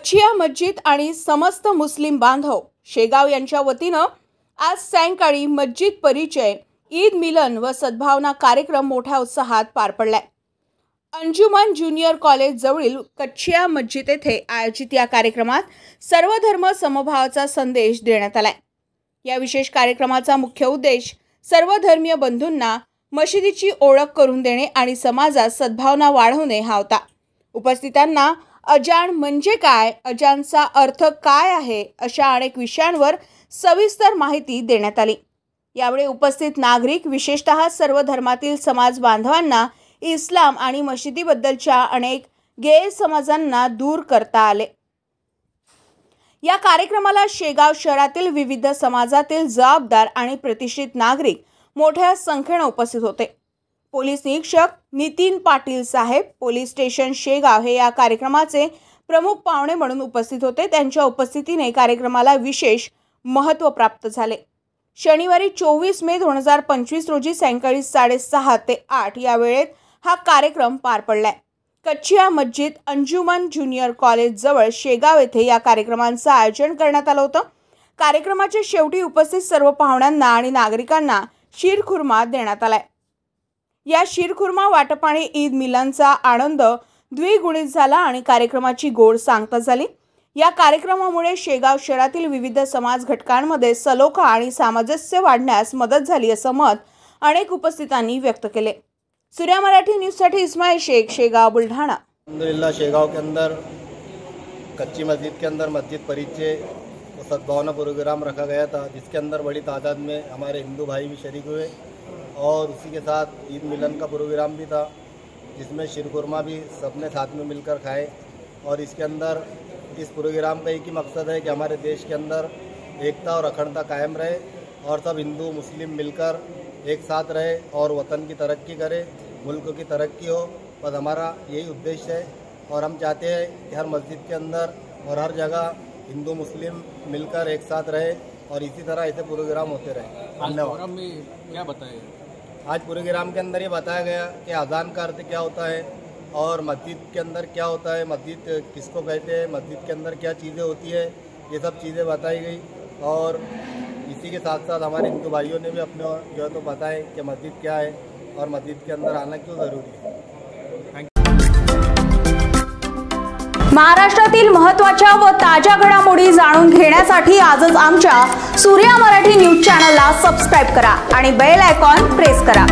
कच्छिया मस्जिद आणि समस्त मुस्लिम बांधव शेगाव यांच्या वतीनं आज सायंकाळी मस्जिद परिचय, ईद मिलन व सद्भावना कार्यक्रम मोठ्या उत्साहात पार पडलाय। अंजुमन ज्युनियर कॉलेज जवळील कच्छिया मस्जिद येथे आयोजित या कार्यक्रमात सर्व धर्म समभावाचा संदेश देण्यात आलाय। या विशेष कार्यक्रमाचा मुख्य उद्देश सर्व धर्मीय बंधूंना मशिदीची ओळख करून देणे आणि समाजात सद्भावना वाढवणे हा होता। उपस्थितांना अजान म्हणजे काय, अजानचा अर्थ काय आहे अशा अनेक विषयांवर सविस्तर माहिती देण्यात आली। यावेळी उपस्थित नागरिक विशेषतः सर्व धर्मातील समाज बांधवांना इस्लाम आणि मशिदीबद्दलच्या अनेक गैरसमजांना दूर करता आले। या कार्यक्रमाला शेगाव शहरातील विविध समाजातील जबाबदार आणि प्रतिष्ठित नागरिक मोठ्या संख्येने उपस्थित होते। पोलीस निरीक्षक नितीन पाटील साहेब पोलीस स्टेशन शेगाव हे या कार्यक्रमाचे प्रमुख पाहुणे म्हणून उपस्थित होते। त्यांच्या उपस्थितीने कार्यक्रमाला विशेष महत्त्व प्राप्त झाले। शनिवारी 24 मे 2025 रोजी सायंकाळी 6:30 ते 8 या वेळेत हा कार्यक्रम पार पडलाय। कच्छिया मस्जिद अंजुमन ज्युनियर कॉलेज जवळ शेगाव येथे या कार्यक्रमांचे आयोजन करण्यात आले होते। कार्यक्रमाच्या शेवटी उपस्थित सर्व पाहुण्यांना आणि नागरिकांना शीरखुर्मा देण्यात आलाय। या शीरखुर्मा वाटपाने ईद मिलनचा आनंद द्विगुणित झाला आणि कार्यक्रमाची गोड सांगता झाली। या कार्यक्रमामुळे शेगाव शहरातील विविध समाज घटकांमध्ये सलोखा आणि सामंजस्य वाढण्यास मदत झाली असं मत अनेक उपस्थितांनी व्यक्त केले। सूर्या मराठी न्यूज साठी इस्माइल शेख, शेगाव, बुल्ढाना। अल्हम्दुलिल्लाह शेगाव के अंदर कच्ची मस्जिद के अंदर मस्जिद परिचय सद्भावना प्रोग्राम रखा गया था, जिसके अंदर बड़ी तादाद में हमारे हिंदू भाई भी शरीक हुए और उसी के साथ ईद मिलन का प्रोग्राम भी था, जिसमें शीरखुरमा भी सबने साथ में मिलकर खाए। और इसके अंदर इस प्रोग्राम का एक ही मकसद है कि हमारे देश के अंदर एकता और अखंडता कायम रहे और सब हिंदू मुस्लिम मिलकर एक साथ रहे और वतन की तरक्की करे, मुल्क की तरक्की हो। बस हमारा यही उद्देश्य है और हम चाहते हैं कि हर मस्जिद के अंदर और हर जगह हिंदू मुस्लिम मिलकर एक साथ रहे और इसी तरह ऐसे प्रोग्राम होते रहे। धन्यवाद। में क्या बताया? आज प्रोग्राम के अंदर ये बताया गया कि अजान का अर्थ क्या होता है और मस्जिद के अंदर क्या होता है, मस्जिद किसको कहते हैं, मस्जिद के अंदर क्या चीज़ें होती है, ये सब चीज़ें बताई गई। और इसी के साथ साथ हमारे हिंदू भाइयों ने भी अपने जो है तो बताए कि मस्जिद क्या है और मस्जिद के अंदर आना क्यों ज़रूरी है। महाराष्ट्रातील महत्त्वाच्या व ताज्या घडामोडी जाणून घेण्यासाठी आजच आमच्या सूर्या मराठी न्यूज चॅनलला सबस्क्राइब करा आणि बेल आयकॉन प्रेस करा।